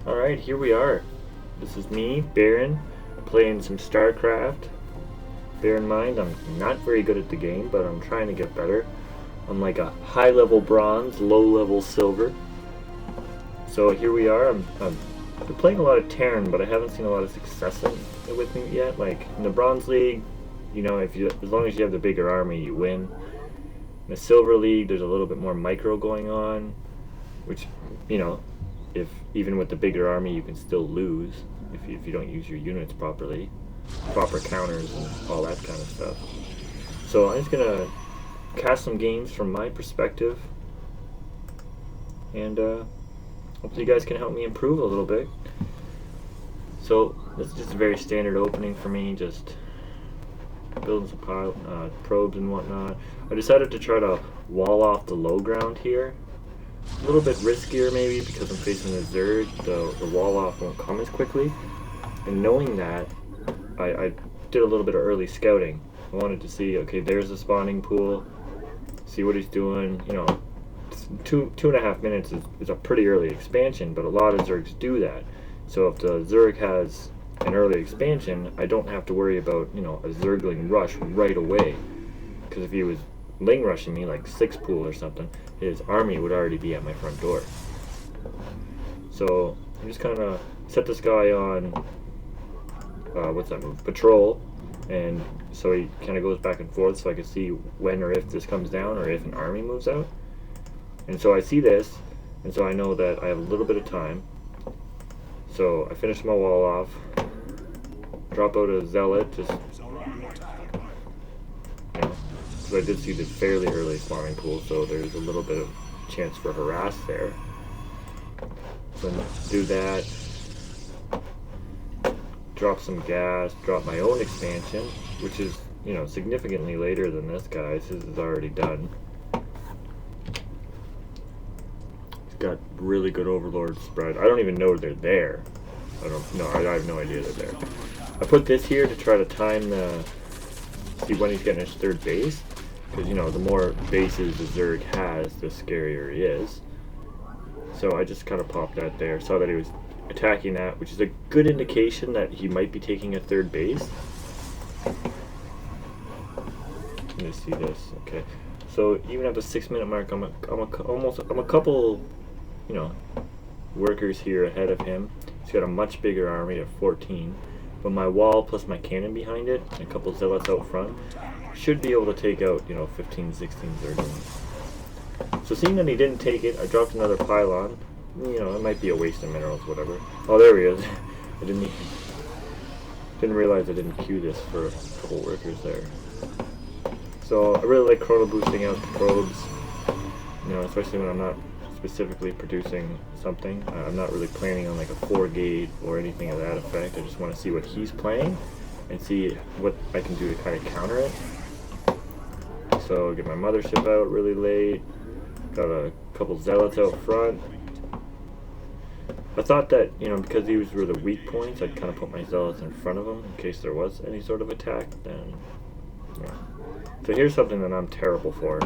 Alright, here we are. This is me, Baron, playing some Starcraft. Bear in mind, I'm not very good at the game, but I'm trying to get better. I'm like a high-level bronze, low-level silver. So here we are. I'm playing a lot of Terran, but I haven't seen a lot of success with me yet. Like, in the Bronze League, you know, as long as you have the bigger army, you win. In the Silver League, there's a little bit more micro going on, which, you know, if even with the bigger army you can still lose if you don't use your units properly, proper counters and all that kind of stuff. So I'm just gonna cast some games from my perspective, and hopefully you guys can help me improve a little bit. So this is just a very standard opening for me, just building some probes and whatnot. I decided to try to wall off the low ground here. A little bit riskier maybe because I'm facing a Zerg. The wall off won't come as quickly. And knowing that, I did a little bit of early scouting. I wanted to see, okay, there's the spawning pool, see what he's doing. You know, two and a half minutes is a pretty early expansion, but a lot of Zergs do that. So if the Zerg has an early expansion, I don't have to worry about, you know, a Zergling rush right away. Because if he was Ling rushing me like 6 pool or something, his army would already be at my front door. So I'm just kind of set this guy on what's that move? Patrol, and so he kind of goes back and forth so I can see when or if this comes down or if an army moves out. And so I see this, and so I know that I have a little bit of time. So I finish my wall off, drop out a zealot, just, you know, because I did see the fairly early spawning pool, so there's a little bit of chance for harass there. So do that, drop some gas, drop my own expansion, which is, you know, significantly later than this guy's. His is already done. He's got really good overlord spread. I don't even know they're there. I have no idea they're there. I put this here to try to time see when he's getting his third base. Because, you know, the more bases the Zerg has, the scarier he is. So I just kind of popped that there. Saw that he was attacking that, which is a good indication that he might be taking a third base. Let me see this. Okay. So even at the 6-minute mark, I'm a couple, you know, workers here ahead of him. He's got a much bigger army of 14. But my wall plus my cannon behind it, and a couple zealots out front, should be able to take out, you know, 15, 16 Zerglings. So seeing that he didn't take it, I dropped another pylon. You know, it might be a waste of minerals, whatever. Oh, there he is. I didn't realize I didn't queue this for a couple workers there. So I really like chrono boosting out the probes. You know, especially when I'm not specifically producing something. I'm not really planning on like a 4-gate or anything of that effect. I just want to see what he's playing and see what I can do to kind of counter it. So get my mothership out really late. Got a couple zealots out front. I thought that, you know, because these were the weak points, I'd kind of put my zealots in front of them in case there was any sort of attack. Then, yeah. So here's something that I'm terrible for.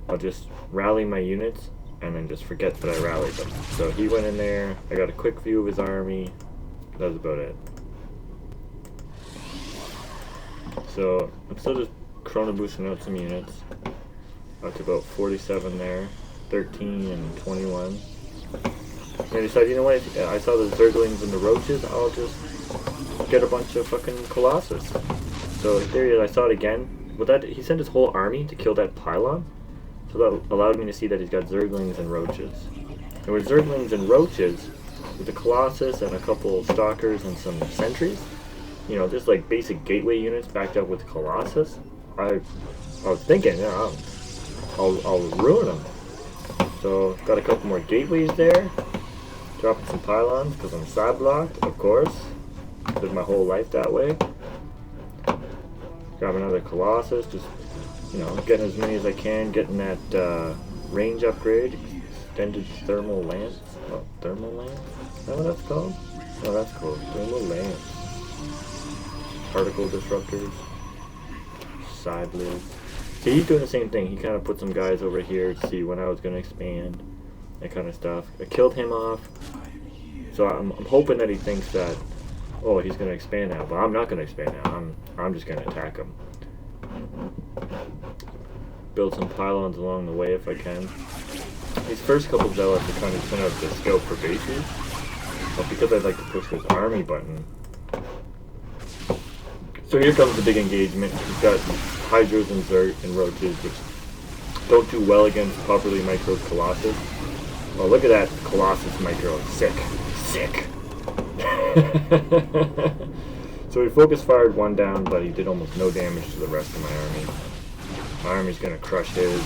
I'll just rally my units and then just forget that I rallied them. So he went in there. I got a quick view of his army. That was about it. So I'm still just chrono boosting out some units. Up to about 47 there, 13 and 21. And I decided, you know what, I saw the Zerglings and the Roaches, I'll just get a bunch of fucking Colossus. So there he is, I saw it again. With that, he sent his whole army to kill that pylon. So that allowed me to see that he's got Zerglings and Roaches. And with Zerglings and Roaches, with the Colossus and a couple Stalkers and some Sentries, you know, just like basic gateway units backed up with Colossus, I was thinking, yeah, I'll ruin them. So got a couple more gateways there. Dropping some pylons because I'm side blocked, of course. Lived my whole life that way. Grab another Colossus, just, you know, getting as many as I can, getting that range upgrade, extended thermal lance. Oh, thermal lance? Is that what that's called? Oh, that's cool. Thermal lance. Particle disruptors. Side lids. See, he's doing the same thing. He kind of put some guys over here to see when I was going to expand. That kind of stuff. I killed him off. So I'm hoping that he thinks that, oh, he's going to expand now, but I'm not going to expand now. I'm just going to attack him. Build some pylons along the way if I can. These first couple zealots are kind of sent out the scout for bases, but because I'd like to push this army button. So here comes the big engagement. We've got Hydras and Zert and Roaches, which don't do well against properly micro Colossus. Oh, look at that Colossus micro. Sick. Sick. So he focus fired one down, but he did almost no damage to the rest of my army. My army's gonna crush his.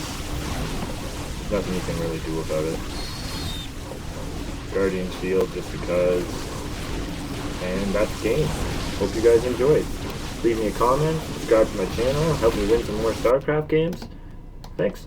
Nothing you can really do about it. Guardian Shield just because. And that's the game. Hope you guys enjoyed. Leave me a comment, subscribe to my channel, help me win some more Starcraft games. Thanks.